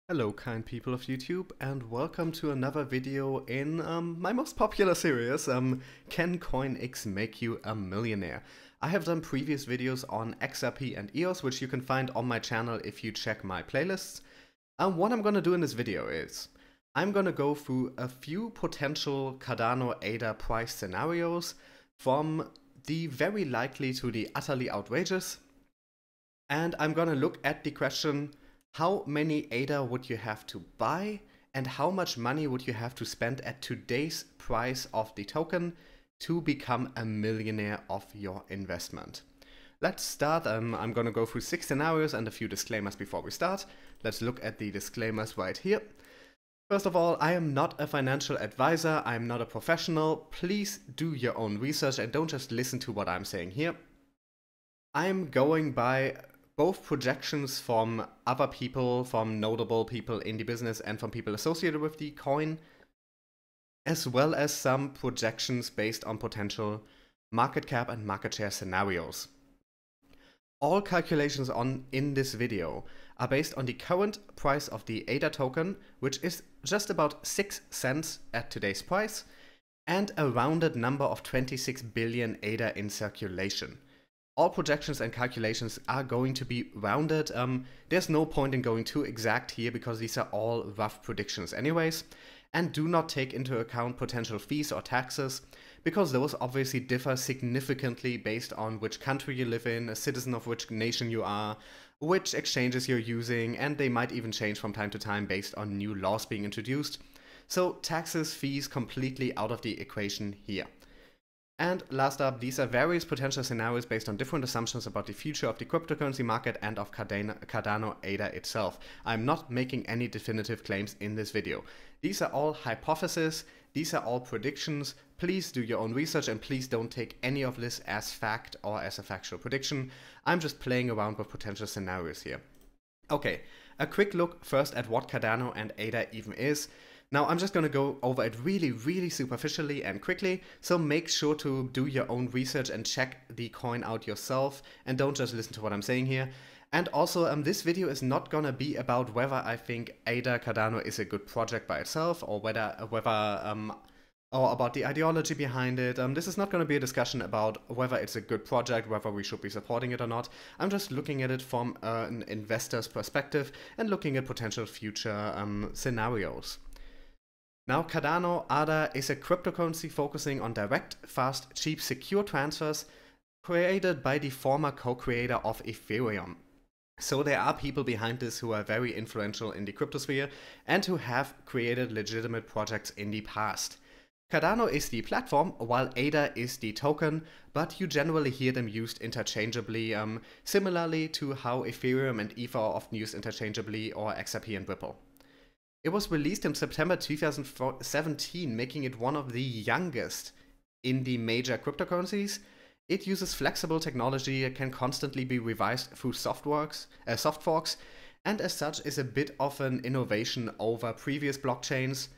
Hello kind people of YouTube, and welcome to another video in my most popular series, Can CoinX Make You a Millionaire? I have done previous videos on XRP and EOS, which you can find on my channel if you check my playlists. What I'm gonna do in this video is, I'm gonna go through a few potential Cardano ADA price scenarios, from the very likely to the utterly outrageous, and I'm gonna look at the question, how many ADA would you have to buy and how much money would you have to spend at today's price of the token to become a millionaire of your investment? Let's start. I'm going to go through 6 scenarios and a few disclaimers before we start. Let's look at the disclaimers right here. First of all, I am not a financial advisor. I am not a professional. Please do your own research and don't just listen to what I'm saying here. I'm going by both projections from other people, from notable people in the business and from people associated with the coin, as well as some projections based on potential market cap and market share scenarios. All calculations in this video are based on the current price of the ADA token, which is just about 6 cents at today's price, and a rounded number of 26 billion ADA in circulation. All projections and calculations are going to be rounded. There's no point in going too exact here because these are all rough predictions anyways. And do not take into account potential fees or taxes, because those obviously differ significantly based on which country you live in, a citizen of which nation you are, which exchanges you're using, and they might even change from time to time based on new laws being introduced. So taxes, fees completely out of the equation here. And last up, these are various potential scenarios based on different assumptions about the future of the cryptocurrency market and of Cardano ADA itself. I'm not making any definitive claims in this video. These are all hypotheses, these are all predictions. Please do your own research and please don't take any of this as fact or as a factual prediction. I'm just playing around with potential scenarios here. Okay, a quick look first at what Cardano and ADA even is. Now I'm just going to go over it really superficially and quickly, so make sure to do your own research and check the coin out yourself and don't just listen to what I'm saying here. And also this video is not going to be about whether I think ADA Cardano is a good project by itself or or about the ideology behind it. This is not going to be a discussion about whether it's a good project, whether we should be supporting it or not. I'm just looking at it from an investor's perspective and looking at potential future scenarios. Now, Cardano ADA is a cryptocurrency focusing on direct, fast, cheap, secure transfers created by the former co-creator of Ethereum. So there are people behind this who are very influential in the cryptosphere and who have created legitimate projects in the past. Cardano is the platform, while ADA is the token, but you generally hear them used interchangeably, similarly to how Ethereum and Ether are often used interchangeably, or XRP and Ripple. It was released in September 2017, making it one of the youngest in the major cryptocurrencies. It uses flexible technology, it can constantly be revised through soft forks, and as such is a bit of an innovation over previous blockchains.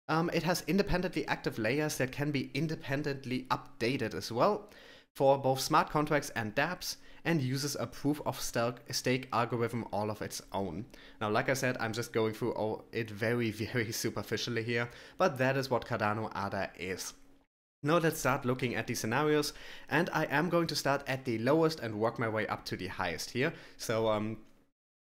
It has independently active layers that can be independently updated as well for both smart contracts and dApps, and uses a proof of stake algorithm all of its own. Now, like I said, I'm just going through it very superficially here, but that is what Cardano ADA is. Now let's start looking at the scenarios, and I am going to start at the lowest and work my way up to the highest here. So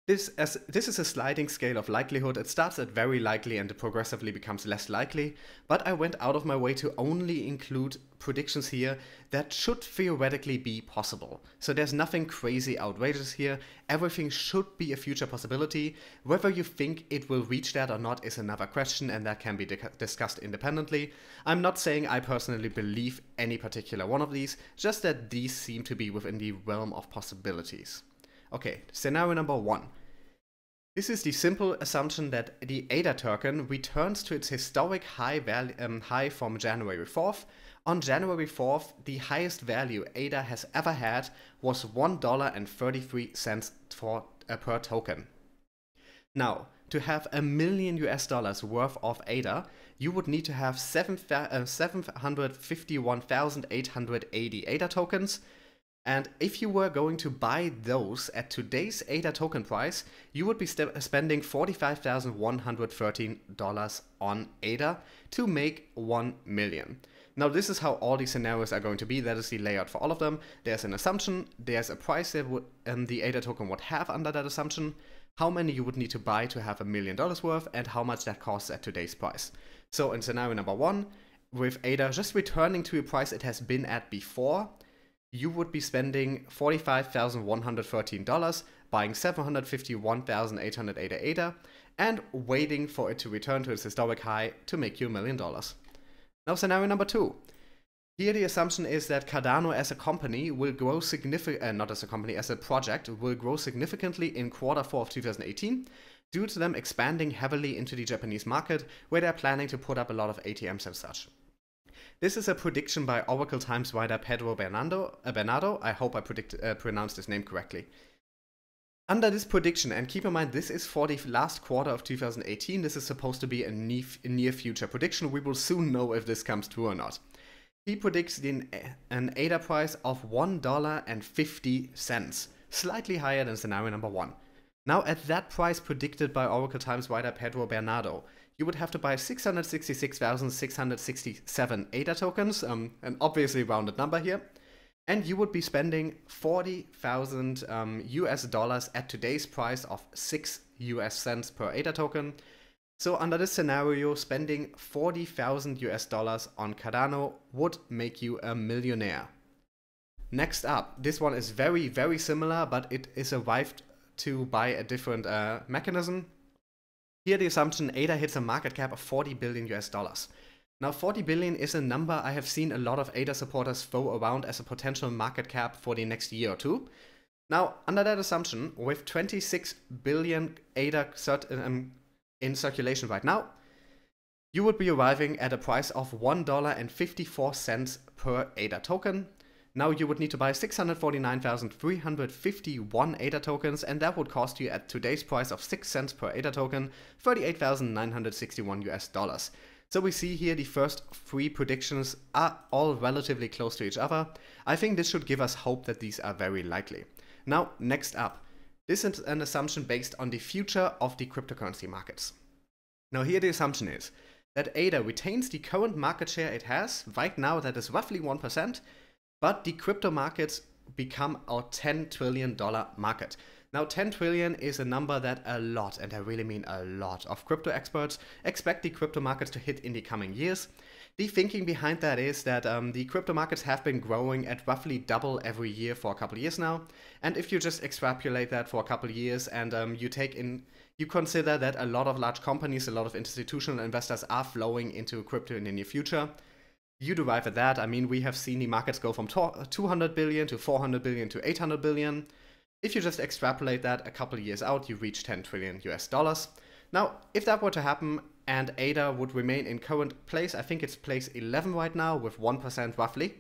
this is a sliding scale of likelihood. It starts at very likely and it progressively becomes less likely, but I went out of my way to only include predictions here that should theoretically be possible. So there's nothing crazy outrageous here. Everything should be a future possibility. Whether you think it will reach that or not is another question, and that can be discussed independently. I'm not saying I personally believe any particular one of these, just that these seem to be within the realm of possibilities. Okay, scenario number 1. This is the simple assumption that the ADA token returns to its historic high from January 4th. On January 4th, the highest value ADA has ever had was $1.33 per token. Now, to have $1 million worth of ADA, you would need to have 751,880 ADA tokens, And if you were going to buy those at today's ADA token price, you would be spending $45,113 on ADA to make 1 million. Now this is how all these scenarios are going to be. That is the layout for all of them. There's an assumption, there's a price that the ADA token would have under that assumption, how many you would need to buy to have $1 million worth, and how much that costs at today's price. So in scenario number 1, with ADA just returning to a price it has been at before, you would be spending $45,113, buying 751,800 ADA, and waiting for it to return to its historic high to make you $1 million. Now scenario number 2. Here the assumption is that Cardano as a company will grow significantly, not as a company, as a project, will grow significantly in Q4 of 2018 due to them expanding heavily into the Japanese market, where they're planning to put up a lot of ATMs and such. This is a prediction by Oracle Times writer Pedro Bernardo. I hope I pronounced his name correctly. Under this prediction, and keep in mind this is for the last quarter of 2018, this is supposed to be a near future prediction. We will soon know if this comes true or not. He predicts an ADA price of $1.50, slightly higher than scenario number 1. Now at that price predicted by Oracle Times writer Pedro Bernardo, you would have to buy 666,667 ADA tokens, an obviously rounded number here, and you would be spending $40,000 US at today's price of 6 US cents per ADA token. So under this scenario, spending $40,000 US on Cardano would make you a millionaire. Next up, this one is very, very similar, but it is arrived to by a different mechanism. Here the assumption ADA hits a market cap of $40 billion US. Now 40 billion is a number I have seen a lot of ADA supporters throw around as a potential market cap for the next year or two. Now under that assumption, with 26 billion ADA in circulation right now, you would be arriving at a price of $1.54 per ADA token. Now you would need to buy 649,351 ADA tokens, and that would cost you at today's price of 6 cents per ADA token, $38,961 US. So we see here the first 3 predictions are all relatively close to each other. I think this should give us hope that these are very likely. Now next up, this is an assumption based on the future of the cryptocurrency markets. Now here the assumption is that ADA retains the current market share it has. Right now that is roughly 1%. But the crypto markets become a $10 trillion market. Now 10 trillion is a number that a lot, and I really mean a lot, of crypto experts expect the crypto markets to hit in the coming years. The thinking behind that is that the crypto markets have been growing at roughly double every year for a couple of years now. And if you just extrapolate that for a couple of years and you consider that a lot of large companies, a lot of institutional investors are flowing into crypto in the near future, you derive at that. I mean, we have seen the markets go from 200 billion to 400 billion to 800 billion. If you just extrapolate that a couple of years out, you reach 10 trillion US dollars. Now, if that were to happen and ADA would remain in current place, I think it's place 11 right now with 1% roughly,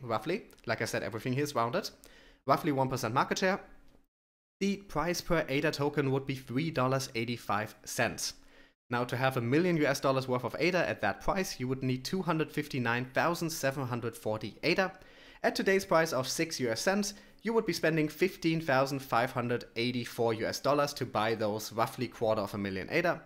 like I said, everything here is rounded, roughly 1% market share, the price per ADA token would be $3.85. Now to have $1 million US worth of ADA at that price, you would need 259,740 ADA. At today's price of 6 US cents, you would be spending $15,584 US to buy those roughly $250,000 ADA.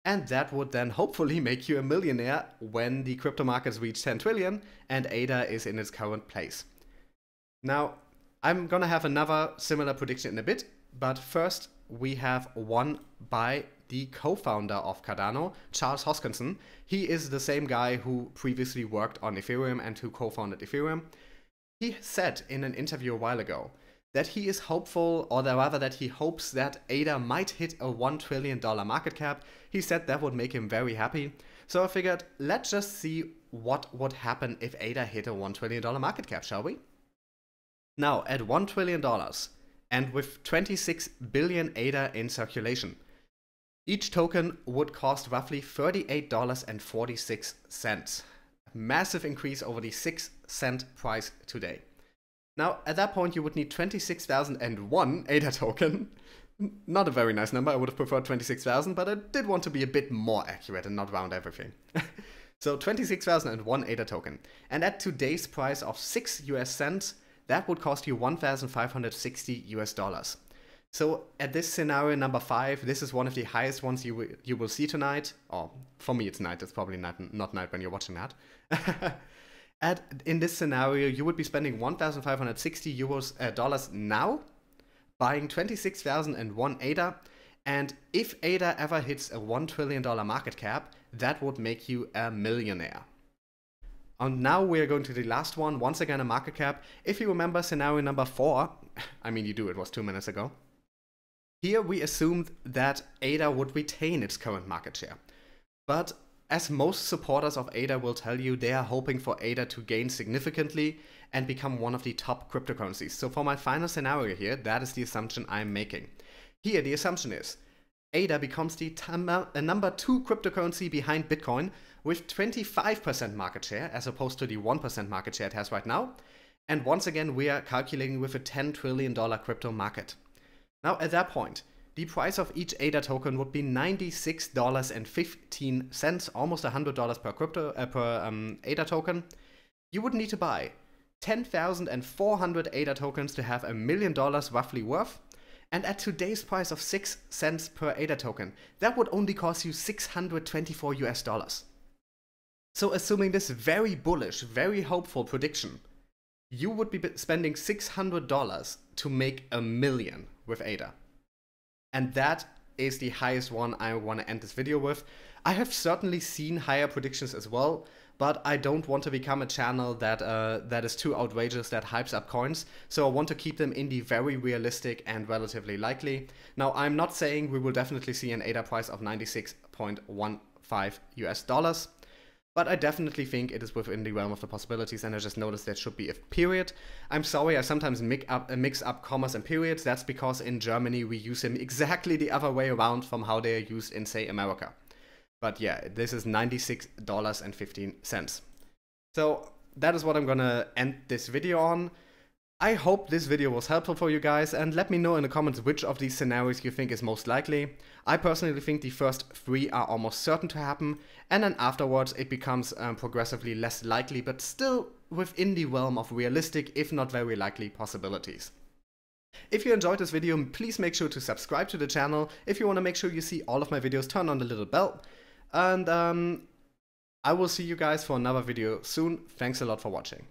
And that would then hopefully make you a millionaire when the crypto markets reach 10 trillion and ADA is in its current place. Now, I'm gonna have another similar prediction in a bit, but first we have one by the co-founder of Cardano, Charles Hoskinson. He is the same guy who previously worked on Ethereum and who co-founded Ethereum. He said in an interview a while ago that he is hopeful, or rather that he hopes that ADA might hit a $1 trillion market cap. He said that would make him very happy. So I figured, let's just see what would happen if ADA hit a $1 trillion market cap, shall we? Now, at $1 trillion, and with 26 billion ADA in circulation, each token would cost roughly $38.46. A massive increase over the 6 cent price today. Now, at that point, you would need 26,001 ADA token. Not a very nice number. I would have preferred 26,000, but I did want to be a bit more accurate and not round everything. So 26,001 ADA token. And at today's price of 6 US cents, that would cost you 1,560 US dollars. So at this scenario number 5, this is one of the highest ones you will see tonight. Or for me it's night, it's probably not night when you're watching that. In this scenario, you would be spending 1,560 dollars now, buying 26,001 ADA, and if ADA ever hits a $1 trillion market cap, that would make you a millionaire. And now we are going to the last one, once again a market cap. If you remember scenario number 4, I mean you do, it was 2 minutes ago. Here we assumed that ADA would retain its current market share. But as most supporters of ADA will tell you, they are hoping for ADA to gain significantly and become one of the top cryptocurrencies. So for my final scenario here, that is the assumption I'm making. Here the assumption is ADA becomes the number 2 cryptocurrency behind Bitcoin with 25% market share as opposed to the 1% market share it has right now. And once again, we are calculating with a $10 trillion crypto market. Now at that point, the price of each ADA token would be $96.15, almost $100 per ADA token. You would need to buy 10,400 ADA tokens to have $1 million roughly worth. And at today's price of 6 cents per ADA token, that would only cost you 624 US dollars. So assuming this very bullish, very hopeful prediction, you would be spending $600 to make $1 million with ADA. And that is the highest one I want to end this video with. I have certainly seen higher predictions as well, but I don't want to become a channel that is too outrageous, that hypes up coins. So I want to keep them in the very realistic and relatively likely. Now, I'm not saying we will definitely see an ADA price of 96.15 US dollars. But I definitely think it is within the realm of the possibilities, and I just noticed there should be a period. I'm sorry, I sometimes mix up commas and periods. That's because in Germany we use them exactly the other way around from how they are used in, say, America. But yeah, this is $96.15. So that is what I'm gonna end this video on. I hope this video was helpful for you guys, and let me know in the comments which of these scenarios you think is most likely. I personally think the first 3 are almost certain to happen, and then afterwards it becomes progressively less likely, but still within the realm of realistic, if not very likely, possibilities. If you enjoyed this video, please make sure to subscribe to the channel. If you want to make sure you see all of my videos, turn on the little bell. And I will see you guys for another video soon. Thanks a lot for watching.